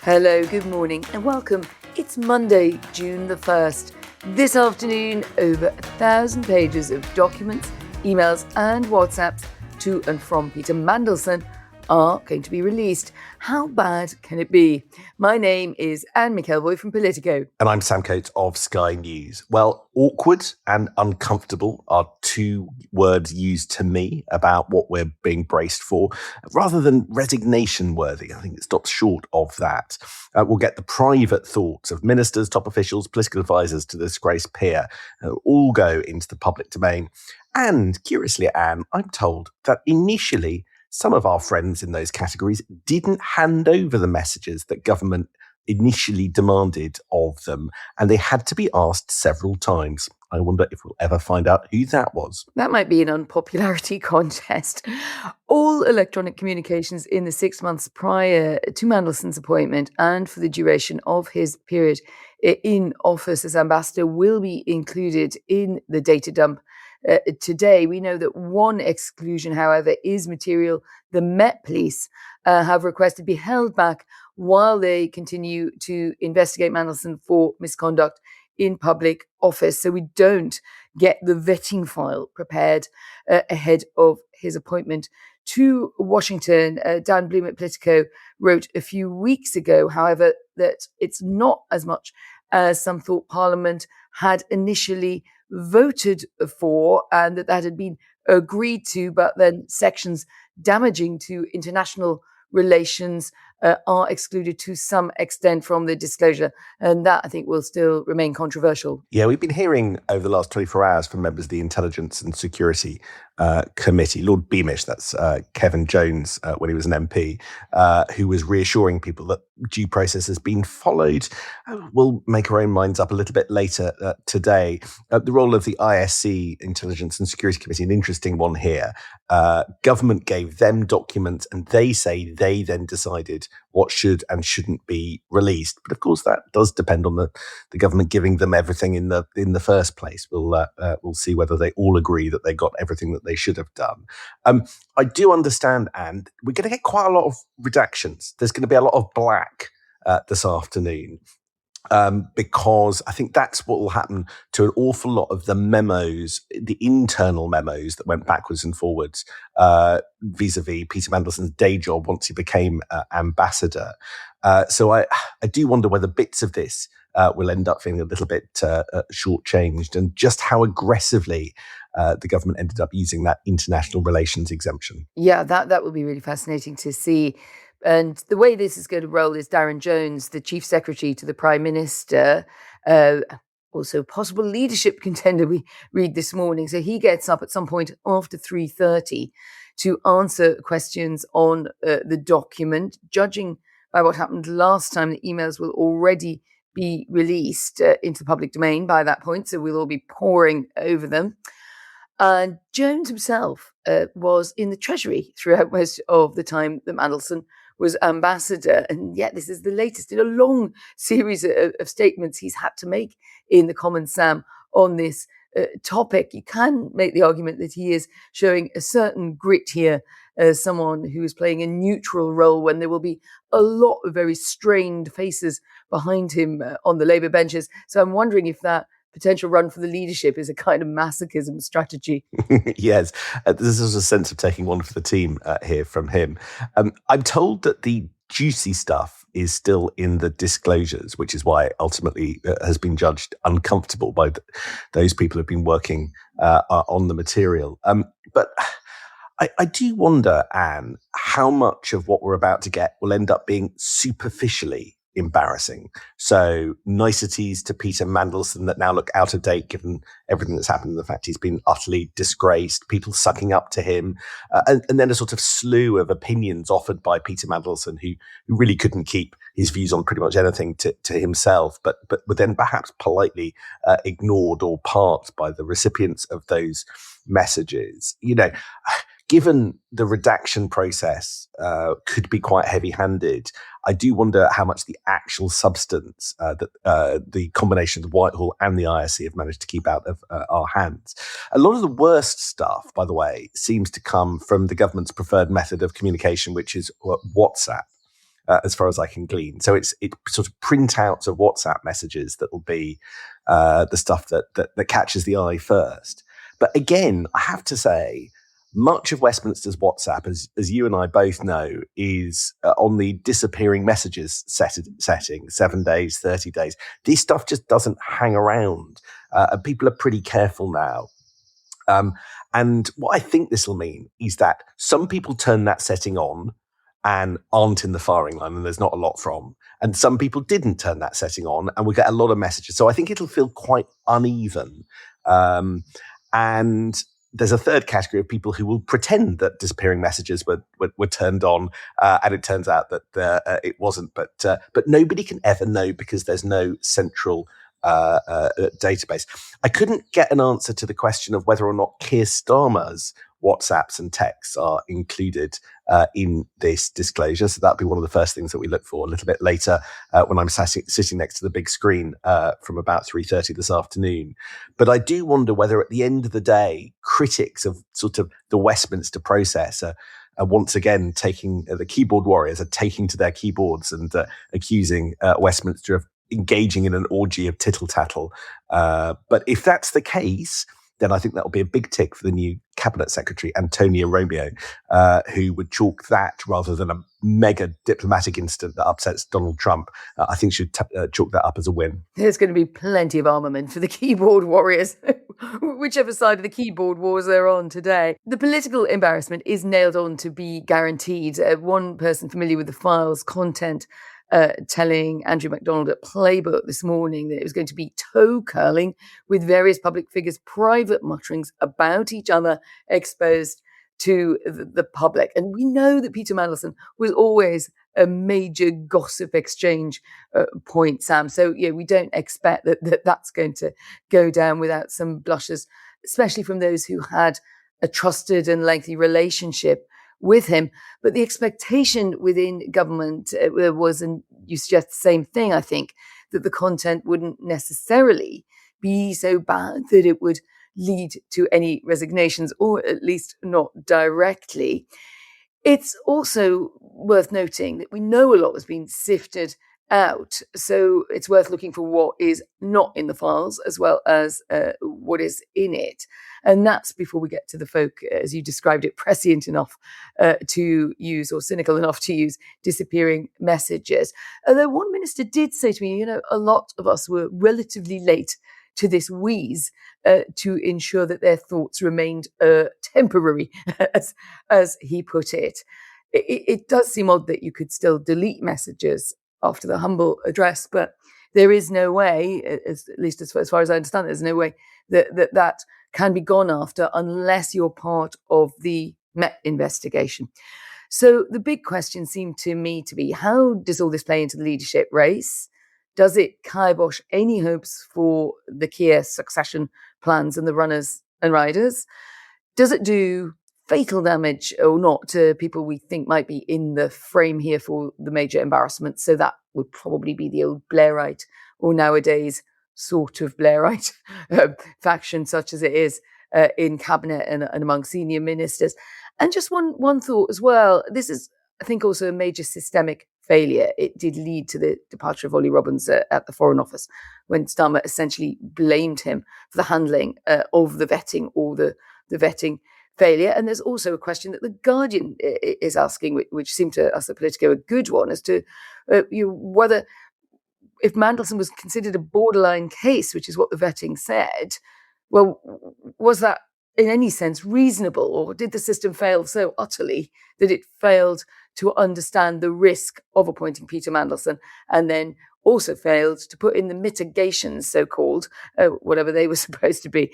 Hello, good morning and welcome. It's Monday, June the 1st. This afternoon, over 1,000 pages of documents, emails and WhatsApps to and from Peter Mandelson are going to be released. How bad can it be? My name is Anne McElvoy from Politico. And I'm Sam Coates of Sky News. Well, awkward and uncomfortable are two words used to me about what we're being braced for, rather than resignation worthy. I think it stops short of that. We'll get the private thoughts of ministers, top officials, political advisors to the disgraced peer, all go into the public domain. And curiously, Anne, I'm told that initially some of our friends in those categories didn't hand over the messages that government initially demanded of them, and they had to be asked several times. I wonder if we'll ever find out who that was. That might be an unpopularity contest. All electronic communications in the 6 months prior to Mandelson's appointment and for the duration of his period in office as ambassador will be included in the data dump. Today, we know that one exclusion, however, is material the Met Police have requested be held back while they continue to investigate Mandelson for misconduct in public office. So we don't get the vetting file prepared ahead of his appointment to Washington. Dan Bloom at Politico wrote a few weeks ago, however, that it's not as much as some thought Parliament had initially voted for, and that had been agreed to, but then sections damaging to international relations are excluded to some extent from the disclosure. And that, I think, will still remain controversial. Yeah, we've been hearing over the last 24 hours from members of the Intelligence and Security Committee, Lord Beamish, that's Kevin Jones when he was an MP, who was reassuring people that due process has been followed. We'll make our own minds up a little bit later today. The role of the ISC, Intelligence and Security Committee, an interesting one here. Government gave them documents and they say they then decided what should and shouldn't be released. But of course, that does depend on the government giving them everything in the first place. We'll see whether they all agree that they got everything that they should have done. I do understand, and we're going to get quite a lot of redactions. There's going to be a lot of black this afternoon. Because I think that's what will happen to an awful lot of the memos, the internal memos that went backwards and forwards vis-a-vis Peter Mandelson's day job once he became ambassador. So I do wonder whether bits of this will end up feeling a little bit shortchanged, and just how aggressively the government ended up using that international relations exemption. Yeah, that will be really fascinating to see. And the way this is going to roll is Darren Jones, the Chief Secretary to the Prime Minister, also possible leadership contender, we read this morning. So he gets up at some point after 3:30 to answer questions on the document. Judging by what happened last time, the emails will already be released into the public domain by that point, so we'll all be poring over them. And Jones himself was in the Treasury throughout most of the time that Mandelson was ambassador, and yet this is the latest in a long series of statements he's had to make in the Commons, Sam, on this topic. You can make the argument that he is showing a certain grit here as someone who is playing a neutral role when there will be a lot of very strained faces behind him on the Labour benches. So I'm wondering if that potential run for the leadership is a kind of masochism strategy. Yes, there's a sense of taking one for the team here from him. I'm told that the juicy stuff is still in the disclosures, which is why ultimately has been judged uncomfortable by those people who've been working on the material. But I do wonder, Anne, how much of what we're about to get will end up being superficially embarrassing. So niceties to Peter Mandelson that now look out of date given everything that's happened and the fact he's been utterly disgraced, people sucking up to him, and then a sort of slew of opinions offered by Peter Mandelson who really couldn't keep his views on pretty much anything to himself, but were then perhaps politely ignored or parked by the recipients of those messages. You know, given the redaction process could be quite heavy-handed, I do wonder how much the actual substance that the combination of Whitehall and the ISC have managed to keep out of our hands. A lot of the worst stuff, by the way, seems to come from the government's preferred method of communication, which is WhatsApp. as far as I can glean. So it's sort of printouts of WhatsApp messages that will be the stuff that catches the eye first. But again, I have to say, much of Westminster's WhatsApp, as you and I both know, is on the disappearing messages setting, 7 days, 30 days. This stuff just doesn't hang around. And people are pretty careful now. And what I think this will mean is that some people turn that setting on and aren't in the firing line, and there's not a lot from. And some people didn't turn that setting on, and we get a lot of messages. So I think it'll feel quite uneven. And there's a third category of people who will pretend that disappearing messages were turned on, and it turns out that it wasn't. But nobody can ever know because there's no central database. I couldn't get an answer to the question of whether or not Keir Starmer's WhatsApps and texts are included in this disclosure. So that'll be one of the first things that we look for a little bit later when I'm sitting next to the big screen from about 3:30 this afternoon. But I do wonder whether at the end of the day, critics of sort of the Westminster process are once again taking the keyboard warriors are taking to their keyboards and accusing Westminster of engaging in an orgy of tittle-tattle. But if that's the case, then I think that'll be a big tick for the new Cabinet Secretary, Antonia Romeo, who would chalk that rather than a mega diplomatic incident that upsets Donald Trump. I think should chalk that up as a win. There's going to be plenty of armament for the keyboard warriors, whichever side of the keyboard wars they're on today. The political embarrassment is nailed on to be guaranteed. One person familiar with the file's content telling Andrew MacDonald at Playbook this morning that it was going to be toe-curling with various public figures' private mutterings about each other exposed to the public. And we know that Peter Mandelson was always a major gossip exchange point, Sam. So, yeah, we don't expect that's going to go down without some blushes, especially from those who had a trusted and lengthy relationship with him. But the expectation within government was, and you suggest the same thing, I think, that the content wouldn't necessarily be so bad that it would lead to any resignations, or at least not directly. It's also worth noting that we know a lot has been sifted out, so it's worth looking for what is not in the files as well as what is in it. And that's before we get to the folk, as you described it, prescient enough to use, or cynical enough to use, disappearing messages. Although one minister did say to me, a lot of us were relatively late to this wheeze to ensure that their thoughts remained temporary, as he put it. It does seem odd that you could still delete messages after the humble address, but there is no way, at least as far as I understand, there's no way that can be gone after unless you're part of the Met investigation. So the big question seemed to me to be, how does all this play into the leadership race? Does it kibosh any hopes for the Keir succession plans and the runners and riders? Does it do fatal damage or not to people we think might be in the frame here for the major embarrassment? So that would probably be the old Blairite, or nowadays sort of Blairite faction, such as it is in cabinet and among senior ministers. And just one thought as well. This is, I think, also a major systemic failure. It did lead to the departure of Ollie Robbins at the Foreign Office, when Starmer essentially blamed him for the handling of the vetting, or the vetting failure. And there's also a question that The Guardian is asking, which seemed to us at Politico a good one, as to whether, if Mandelson was considered a borderline case, which is what the vetting said, well, was that in any sense reasonable, or did the system fail so utterly that it failed to understand the risk of appointing Peter Mandelson, and then also failed to put in the mitigations, so-called, whatever they were supposed to be,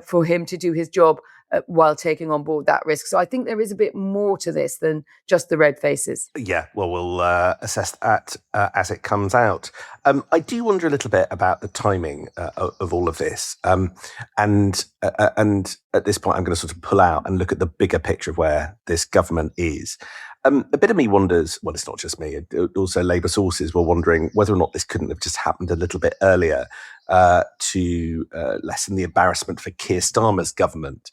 for him to do his job while taking on board that risk. So I think there is a bit more to this than just the red faces. Yeah, well, we'll assess that as it comes out. I do wonder a little bit about the timing of all of this. And at this point, I'm going to sort of pull out and look at the bigger picture of where this government is. A bit of me wonders, well, it's not just me, also Labour sources were wondering whether or not this couldn't have just happened a little bit earlier to lessen the embarrassment for Keir Starmer's government.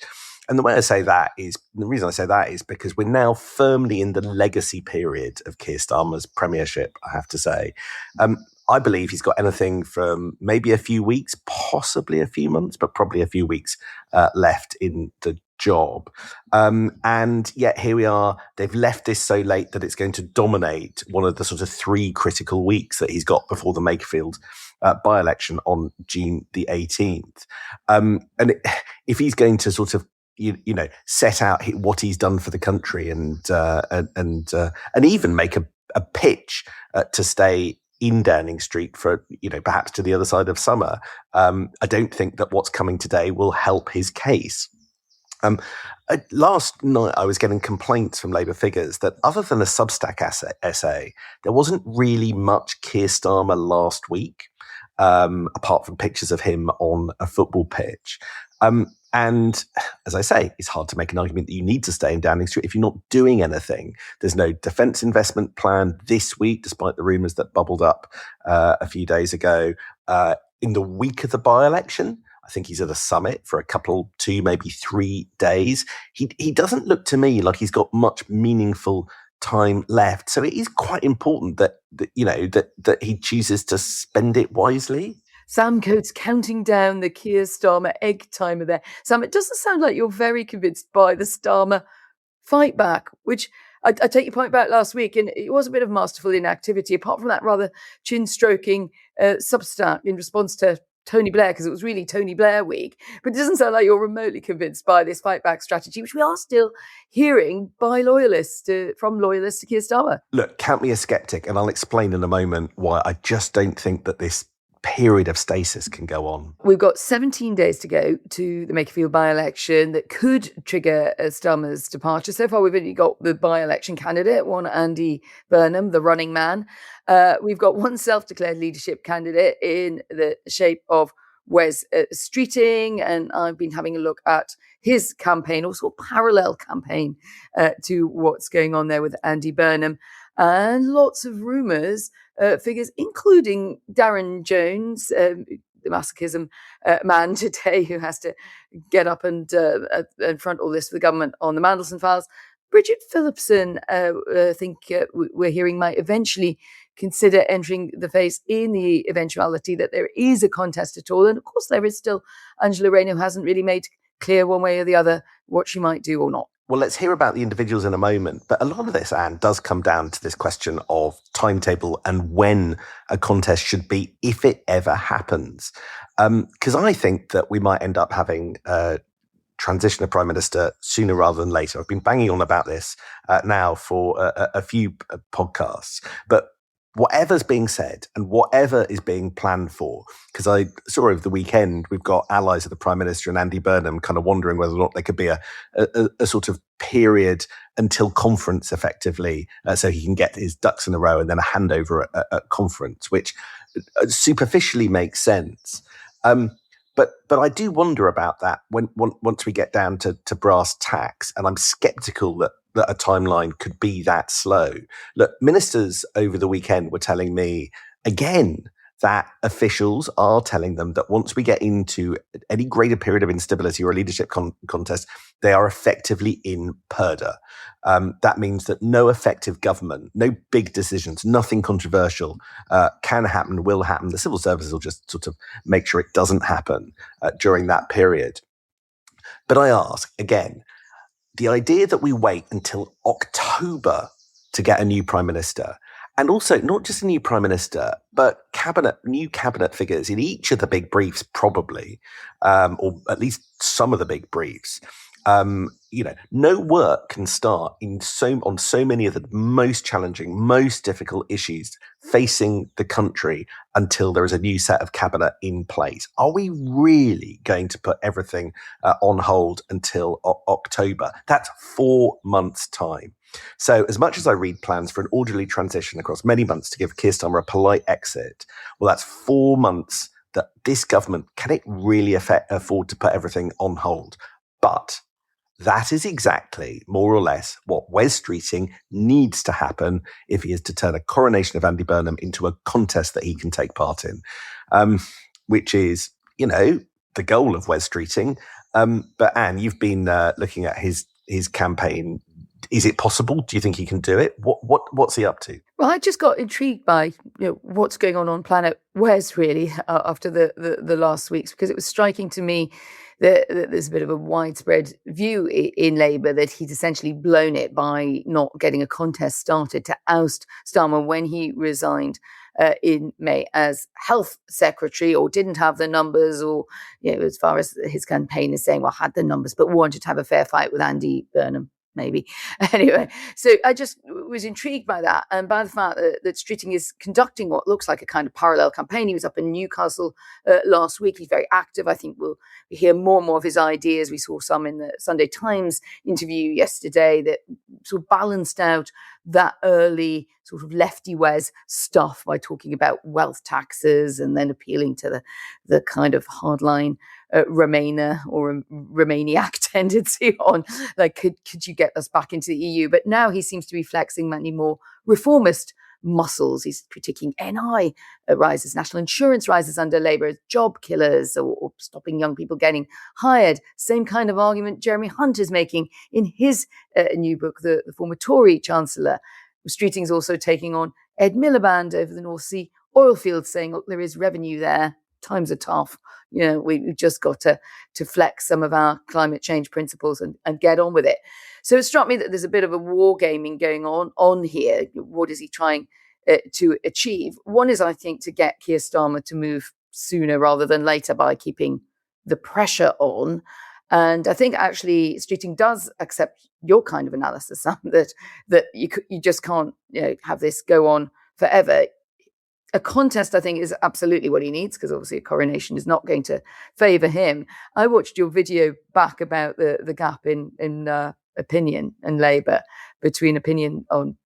And the reason I say that is because we're now firmly in the legacy period of Keir Starmer's premiership, I have to say. I believe he's got anything from maybe a few weeks, possibly a few months, but probably a few weeks left in the job. And yet here we are. They've left this so late that it's going to dominate one of the sort of 3 critical weeks that he's got before the Makerfield by-election on June the 18th. If he's going to sort of set out what he's done for the country and even make a pitch to stay in Downing Street for, perhaps to the other side of summer, I don't think that what's coming today will help his case. Last night, I was getting complaints from Labour figures that other than a Substack essay, there wasn't really much Keir Starmer last week, apart from pictures of him on a football pitch. And as I say, it's hard to make an argument that you need to stay in Downing Street if you're not doing anything. There's no defence investment plan this week, despite the rumours that bubbled up a few days ago. In the week of the by-election, I think he's at a summit for 2, maybe 3 days. He doesn't look to me like he's got much meaningful time left. So it is quite important that he chooses to spend it wisely. Sam Coates counting down the Keir Starmer egg timer there. Sam, it doesn't sound like you're very convinced by the Starmer fight back, which I take your point about last week, and it was a bit of masterful inactivity, apart from that rather chin-stroking Substack in response to Tony Blair, because it was really Tony Blair week. But it doesn't sound like you're remotely convinced by this fight back strategy, which we are still hearing by from loyalists to Keir Starmer. Look, count me a skeptic, and I'll explain in a moment why I just don't think that this period of stasis can go on. We've got 17 days to go to the Makerfield by-election that could trigger Starmer's departure. So far, we've only got the by-election candidate, one Andy Burnham, the running man. We've got one self-declared leadership candidate in the shape of Wes Streeting, and I've been having a look at his campaign, also a parallel campaign to what's going on there with Andy Burnham. And lots of rumours, figures, including Darren Jones, the masochism man today, who has to get up and front all this for the government on the Mandelson files. Bridget Phillipson, I think we're hearing, might eventually consider entering the face in the eventuality that there is a contest at all. And of course, there is still Angela Rayner, who hasn't really made clear one way or the other what she might do or not. Well, let's hear about the individuals in a moment. But a lot of this, Anne, does come down to this question of timetable and when a contest should be, if it ever happens. Because I think that we might end up having a transition of Prime Minister sooner rather than later. I've been banging on about this now for a few podcasts. But whatever's being said and whatever is being planned for, because I saw over the weekend, we've got allies of the Prime Minister and Andy Burnham kind of wondering whether or not there could be a sort of period until conference, effectively, so he can get his ducks in a row and then a handover at conference, which superficially makes sense. But I do wonder about that once we get down to brass tacks, and I'm sceptical that a timeline could be that slow. Look, ministers over the weekend were telling me again that officials are telling them that once we get into any greater period of instability or a leadership contest, they are effectively in purdah. That means that no effective government, no big decisions, nothing controversial can happen, will happen. The civil services will just sort of make sure it doesn't happen during that period. But I ask again, the idea that we wait until October to get a new Prime Minister, and also not just a new Prime Minister, but new cabinet figures in each of the big briefs, probably, or at least some of the big briefs. No work can start on so many of the most challenging, most difficult issues facing the country until there is a new set of cabinet in place. Are we really going to put everything on hold until October? That's 4 months' time. So as much as I read plans for an orderly transition across many months to give Keir Starmer a polite exit, well, that's 4 months that this government, can it really afford to put everything on hold? But that is exactly, more or less, what Wes Streeting needs to happen if he is to turn a coronation of Andy Burnham into a contest that he can take part in, which is, the goal of Wes Streeting. But Anne, you've been looking at his campaign. Is it possible? Do you think he can do it? What's he up to? Well, I just got intrigued by what's going on Planet Wes, really, after the last weeks, because it was striking to me that there's a bit of a widespread view in Labour that he'd essentially blown it by not getting a contest started to oust Starmer when he resigned in May as health secretary, or didn't have the numbers, or as far as his campaign is saying, well, had the numbers, but wanted to have a fair fight with Andy Burnham. Maybe. Anyway, so I just was intrigued by that, and by the fact that Streeting is conducting what looks like a kind of parallel campaign. He was up in Newcastle last week. He's very active. I think we'll hear more and more of his ideas. We saw some in the Sunday Times interview yesterday that sort of balanced out that early sort of lefty Wes stuff by talking about wealth taxes and then appealing to the kind of hardline Remainer or Romaniac tendency on, like, could you get us back into the EU? But now he seems to be flexing many more reformist muscles. He's critiquing NI rises, national insurance rises under Labour, job killers, or stopping young people getting hired. Same kind of argument Jeremy Hunt is making in his new book, the former Tory Chancellor. Streeting's also taking on Ed Miliband over the North Sea oil fields, saying, look, there is revenue there. Times are tough. We've just got to flex some of our climate change principles and get on with it. So it struck me that there's a bit of a war gaming going on here. What is he trying to achieve? One is, I think, to get Keir Starmer to move sooner rather than later by keeping the pressure on. And I think actually Streeting does accept your kind of analysis, Sam, that you just can't have this go on forever. A contest, I think, is absolutely what he needs, because obviously a coronation is not going to favour him. I watched your video back about the gap in opinion and Labour, between opinion on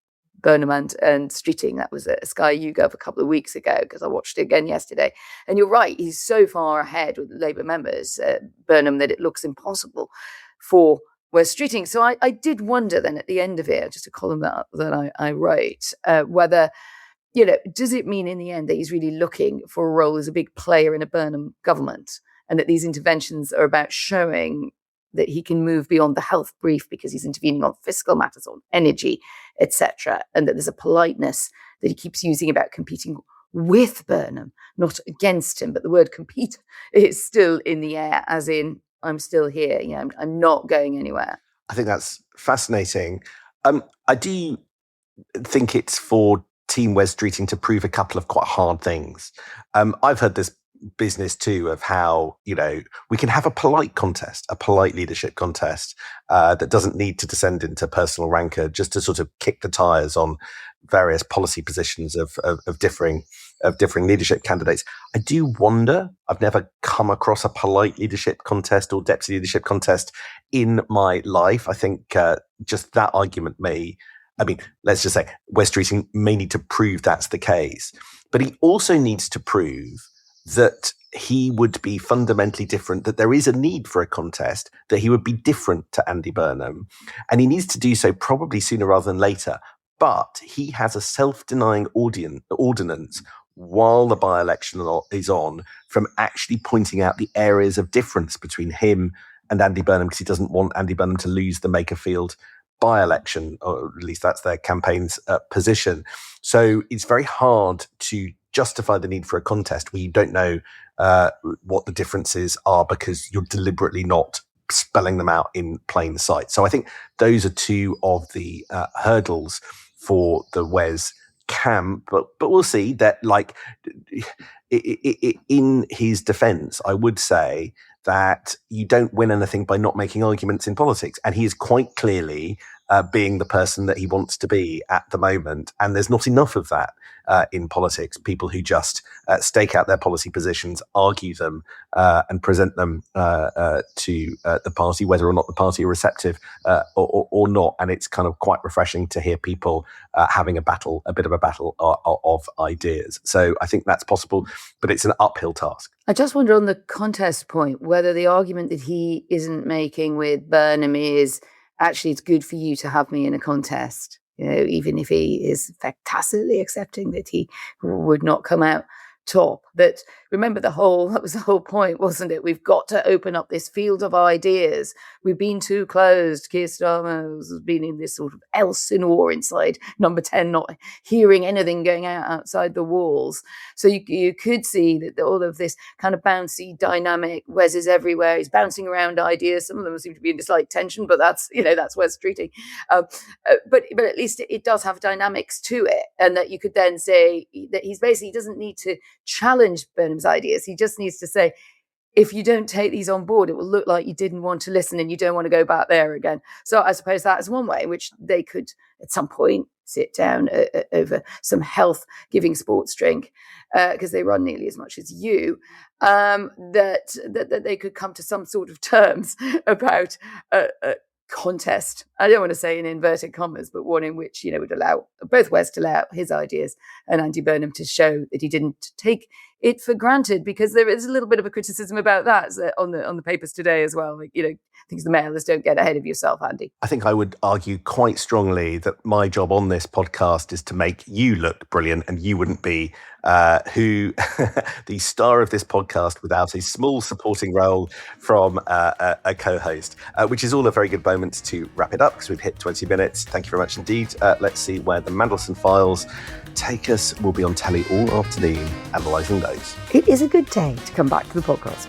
Burnham and Streeting. That was a Sky YouGov a couple of weeks ago, because I watched it again yesterday. And you're right, he's so far ahead with Labour members, Burnham, that it looks impossible for Wes Streeting. So I did wonder then at the end of it, just a column that I wrote, whether, does it mean in the end that he's really looking for a role as a big player in a Burnham government, and that these interventions are about showing that he can move beyond the health brief because he's intervening on fiscal matters, on energy, etc., and that there's a politeness that he keeps using about competing with Burnham, not against him, but the word compete is still in the air, as in, I'm still here, I'm not going anywhere. I think that's fascinating. I do think it's for Team Wes Streeting to prove a couple of quite hard things. I've heard this business too of how, we can have a polite contest, a polite leadership contest that doesn't need to descend into personal rancor, just to sort of kick the tires on various policy positions of differing leadership candidates. I do wonder, I've never come across a polite leadership contest or deputy leadership contest in my life. I think just that argument let's just say Wes Streeting may need to prove that's the case, but he also needs to prove that he would be fundamentally different, that there is a need for a contest, that he would be different to Andy Burnham, and he needs to do so probably sooner rather than later. But he has a self-denying ordinance while the by-election is on from actually pointing out the areas of difference between him and Andy Burnham, because he doesn't want Andy Burnham to lose the Makerfield by-election, or at least that's their campaign's position. So it's very hard to justify the need for a contest where you don't know what the differences are, because you're deliberately not spelling them out in plain sight. So I think those are two of the hurdles for the Wes camp, but we'll see. That, like, in his defense, I would say that you don't win anything by not making arguments in politics, and he is quite clearly being the person that he wants to be at the moment, and there's not enough of that in politics. People who just stake out their policy positions, argue them, and present them to the party, whether or not the party are receptive or not. And it's kind of quite refreshing to hear people having a bit of a battle of ideas. So I think that's possible, but it's an uphill task. I just wonder on the contest point, whether the argument that he isn't making with Burnham is, actually, it's good for you to have me in a contest, even if he is tacitly accepting that he would not come out top. that, remember that was the whole point, wasn't it? We've got to open up this field of ideas. We've been too closed. Keir Starmer has been in this sort of Elsinore inside number 10, not hearing anything going outside the walls. So you could see that all of this kind of bouncy dynamic, Wes is everywhere, he's bouncing around ideas. Some of them seem to be in slight tension, but that's Wes treating. But at least it does have dynamics to it, and that you could then say that he doesn't need to challenge Burnham's ideas. He just needs to say, if you don't take these on board, it will look like you didn't want to listen and you don't want to go back there again. So I suppose that is one way in which they could at some point sit down over some health-giving sports drink, because they run nearly as much as you, that they could come to some sort of terms about a contest. I don't want to say in inverted commas, but one in which, would allow both Wes to lay out his ideas and Andy Burnham to show that he didn't take it for granted, because there is a little bit of a criticism about that on the papers today as well. Things the mailers don't get ahead of yourself, Andy. I think I would argue quite strongly that my job on this podcast is to make you look brilliant, and you wouldn't be the star of this podcast without a small supporting role from a co-host, which is all a very good moment to wrap it up, because we've hit 20 minutes. Thank you very much indeed. Let's see where the Mandelson files take us. We'll be on telly all afternoon analysing those. It is a good day to come back to the podcast.